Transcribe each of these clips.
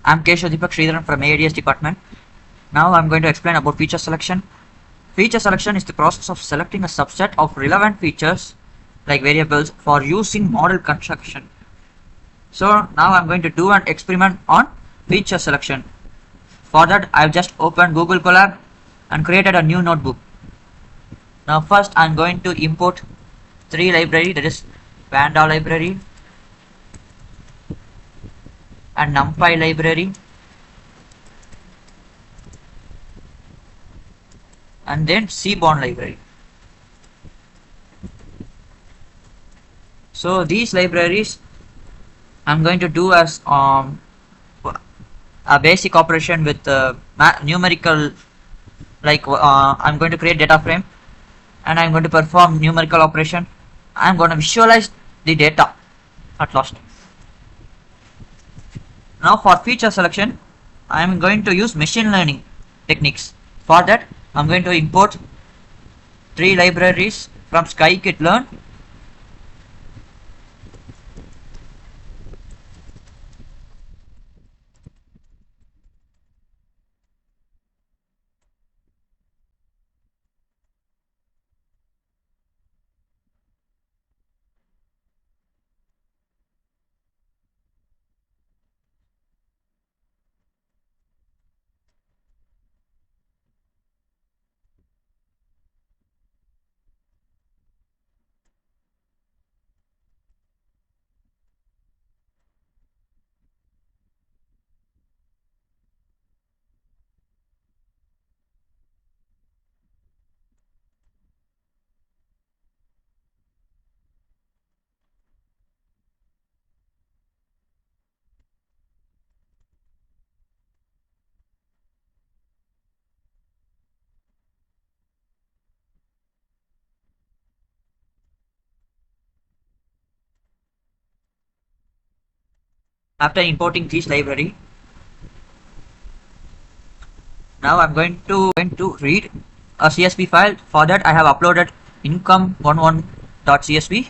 I'm Keshav Deepak Sridharan from ADS department. Now I'm going to explain about feature selection. Feature selection is the process of selecting a subset of relevant features like variables for use in model construction. So now I'm going to do an experiment on feature selection. For that I've just opened Google Colab and created a new notebook. Now first I'm going to import three libraries, that is Panda library and NumPy library and then Seaborn library. So these libraries I'm going to do as a basic operation with numerical, like I'm going to create data frame and I'm going to perform numerical operation. I'm going to visualize the data at last. Now for feature selection I'm going to use machine learning techniques. For that I'm going to import three libraries from scikit-learn . After importing this library, now I'm going to read a CSV file. For that I have uploaded income11.csv.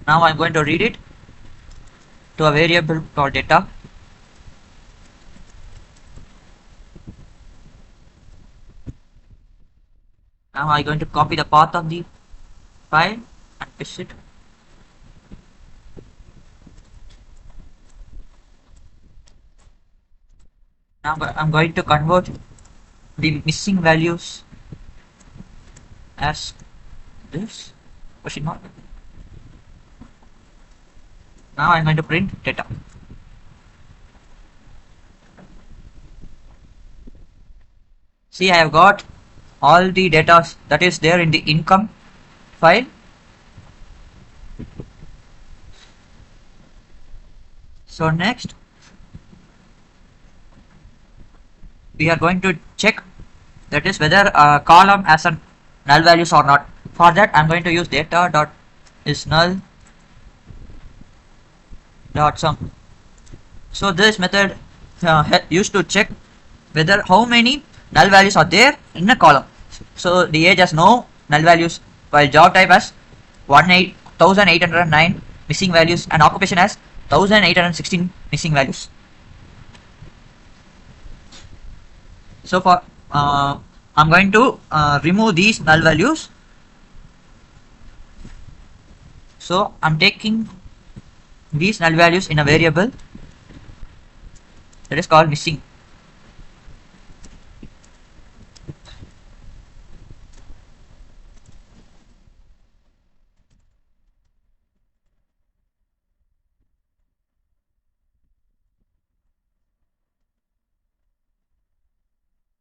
Now I'm going to read it to a variable called data. Now I'm going to copy the path of the file and paste it. Now I'm going to convert the missing values as this question mark. Now I'm going to print data. See, I have got all the data that is there in the income file. So next we are going to check, that is whether a column has a null values or not. For that I'm going to use data dot is null dot sum. So this method used to check whether how many null values are there in a column. So the age has no null values, while job type has 1809 missing values and occupation has 1816 missing values. So for I'm going to remove these null values. So I'm taking these null values in a variable that is called missing.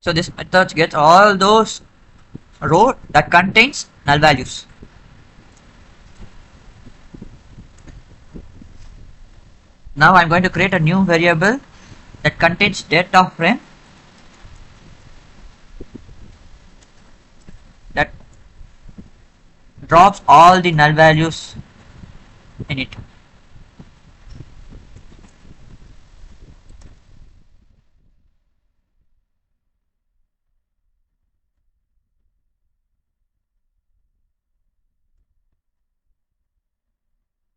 So this method gets all those row that contains null values. Now I'm going to create a new variable that contains data frame that drops all the null values in it.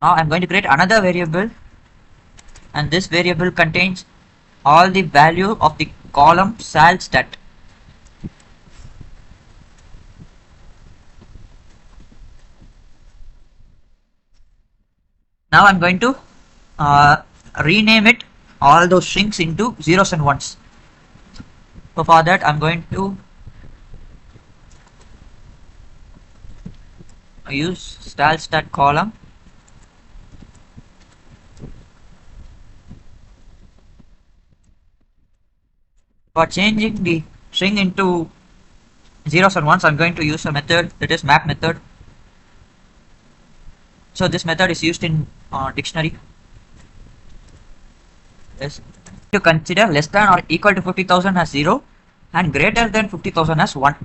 Now I'm going to create another variable, and this variable contains all the value of the column sal stat. Now I'm going to uh, rename it all those strings into zeros and ones. So for that I'm going to use style stat column. For changing the string into zeros and ones, I'm going to use a method, that is map method. So this method is used in dictionary. Yes. To consider less than or equal to 50,000 as 0 and greater than 50,000 as 1.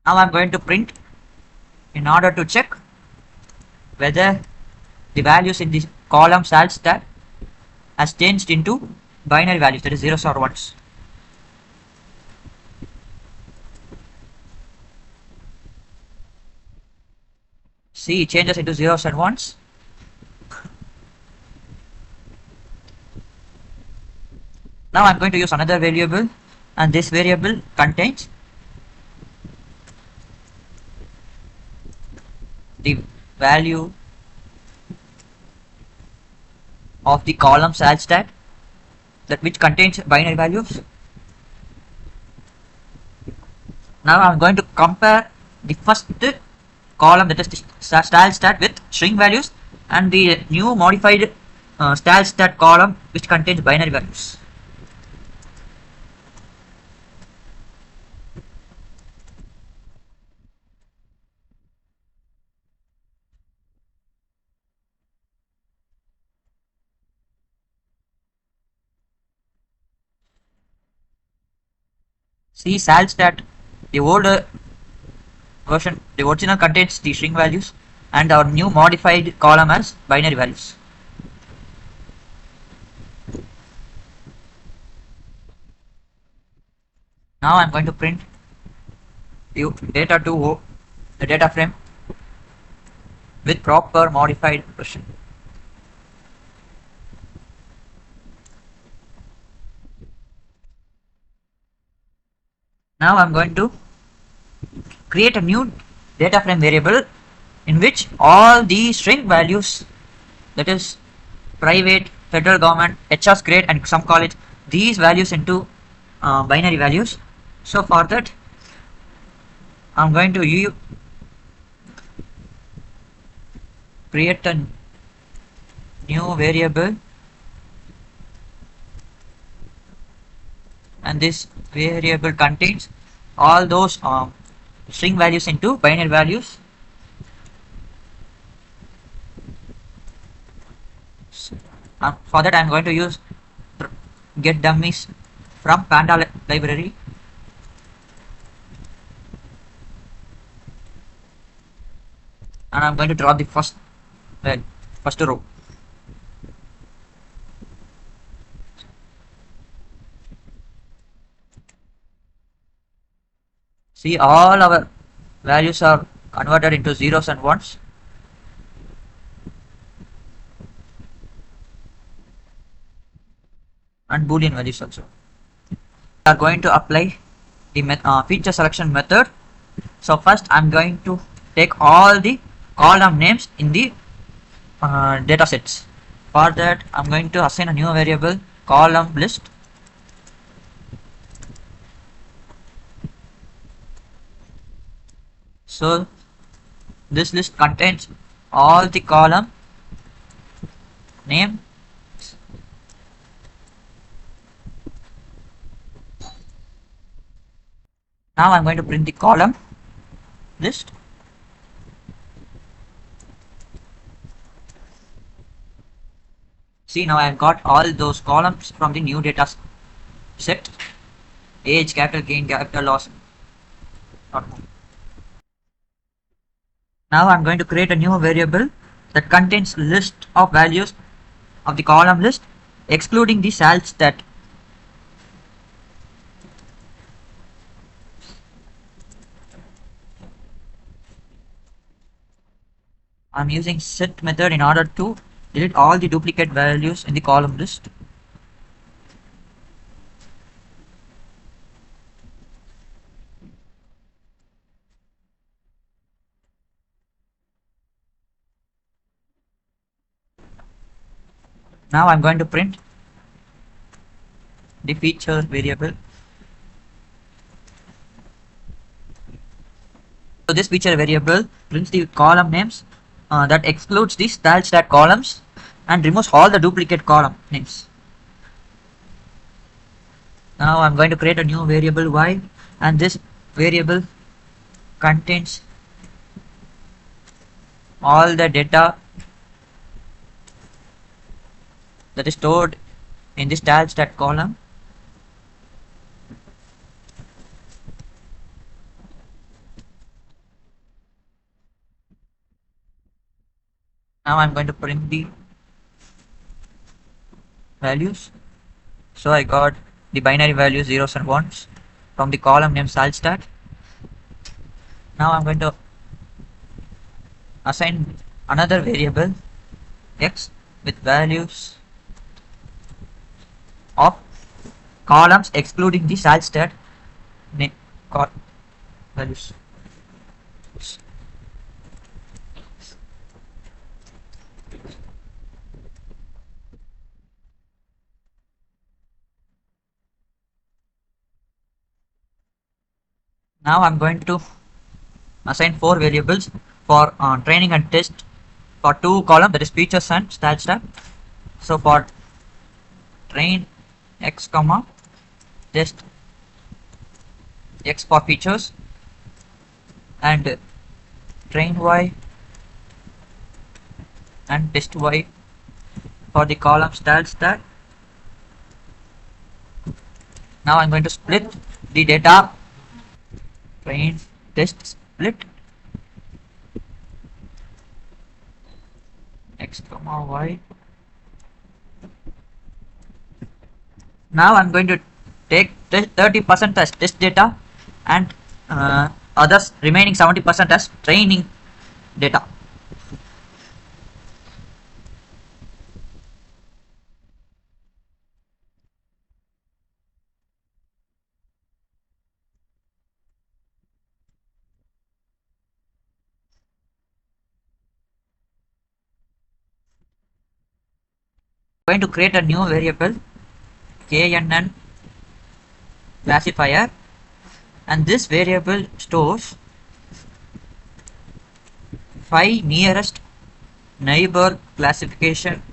Now I'm going to print in order to check whether the values in the column sal stat has changed into binary values, that is zeros or ones. See, it changes into zeros and ones. Now I'm going to use another variable, and this variable contains the value of the column sal stat, that which contains binary values. Now I'm going to compare the first column, that is the style stat, with string values, and the new modified style stat column which contains binary values. See, sal stat, the older version, the original contains the string values, and our new modified column has binary values. Now I'm going to print data to the data frame with proper modified version. Now I'm going to create a new data frame variable in which all the string values, that is private, federal government, HR's grade, and some college, these values into binary values. So for that I'm going to create a new variable, and this variable contains all those string values into binary values. For that I'm going to use get dummies from panda library. And I'm going to draw the first row. See, all our values are converted into zeros and ones. And boolean values also. We are going to apply the feature selection method. So first I'm going to take all the column names in the data sets. For that I'm going to assign a new variable, column list. So this list contains all the column name. Now I'm going to print the column list. See, now I've got all those columns from the new data set. Age, capital gain, capital loss. Not more. Now I'm going to create a new variable that contains list of values of the column list excluding the sal stat. I'm using set method in order to delete all the duplicate values in the column list. Now I'm going to print the feature variable. So this feature variable prints the column names that excludes the style stat columns and removes all the duplicate column names. Now I'm going to create a new variable y, and this variable contains all the data that is stored in the style stat column. Now I'm going to print the values. So I got the binary values 0s and 1s from the column named salstat. Now I'm going to assign another variable x with values of columns excluding the salstat values. Now I'm going to assign 4 variables for training and test for 2 columns, that is features and style stat. So for train x comma test x for features, and train y and test y for the column style stat. Now I'm going to split the data. Train test split x comma y. Now I'm going to take 30% as test data and others remaining 70% as training data. I'm going to create a new variable knn classifier, and this variable stores 5 nearest neighbor classification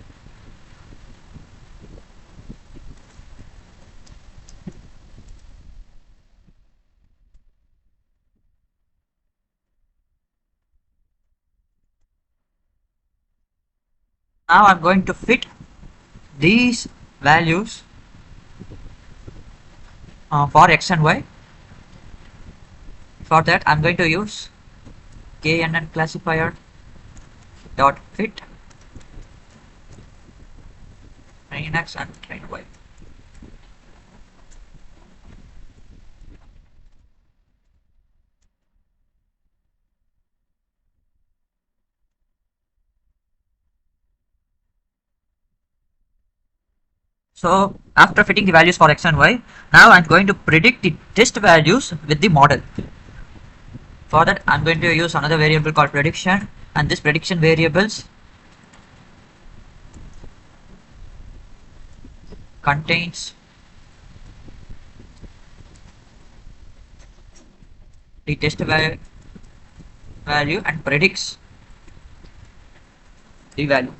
Now I'm going to fit these values for x and y. For that I'm going to use knn classifier dot fit train x and train y. So after fitting the values for x and y, now I'm going to predict the test values with the model. For that I'm going to use another variable called prediction, and this prediction variables contains the test value and predicts the value.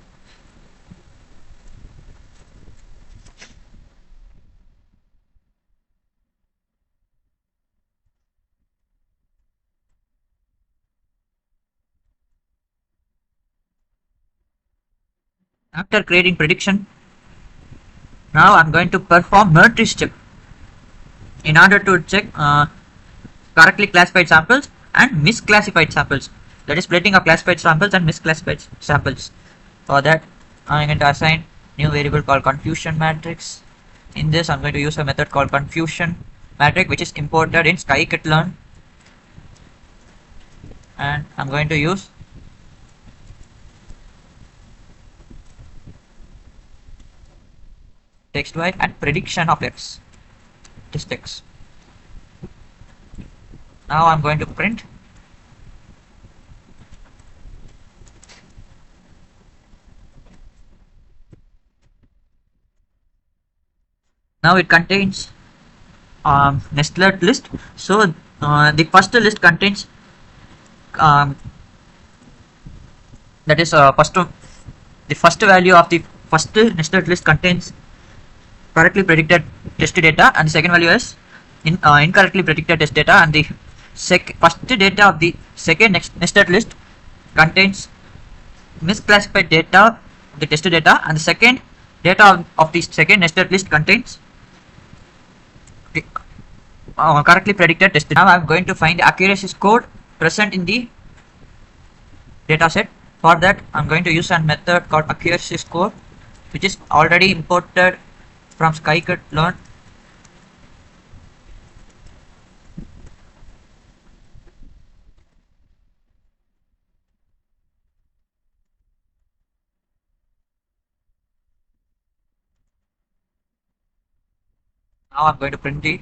After creating prediction, now I'm going to perform matrix check in order to check correctly classified samples and misclassified samples. that is splitting of classified samples and misclassified samples. For that, I'm going to assign new variable called confusion matrix. In this, I'm going to use a method called confusion matrix, which is imported in scikit-learn, and I'm going to use text y and prediction of x, test x. Now I'm going to print. Now it contains nested list. So the first list contains um, that is the first value of the first nested list contains correctly predicted test data, and the second value is incorrectly predicted test data, and the first data of the second nested list contains misclassified data of the test data, and the second data of the second nested list contains the correctly predicted test. Now I'm going to find the accuracy score present in the data set. For that, I'm going to use a method called accuracy score, which is already imported from scikit-learn. Now I'm going to print the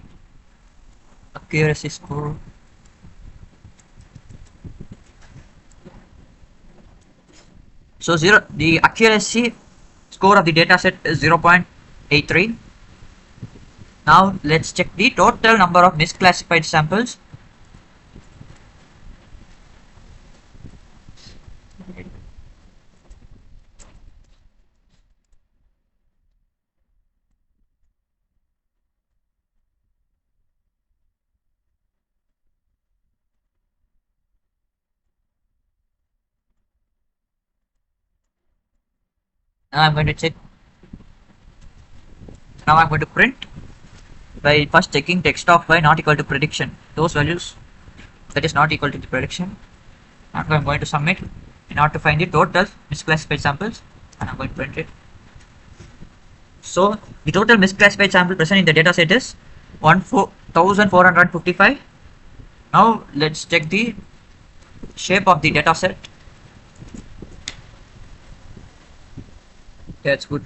accuracy score. So the accuracy score of the data set is 0.83. Now let's check the total number of misclassified samples. Now I'm going to check. Now I'm going to print by first checking text of y not equal to prediction. Those values that is not equal to the prediction. Now I'm going to submit in order to find the total misclassified samples, and I'm going to print it. So the total misclassified sample present in the data set is 1455. Now let's check the shape of the data set. That's good.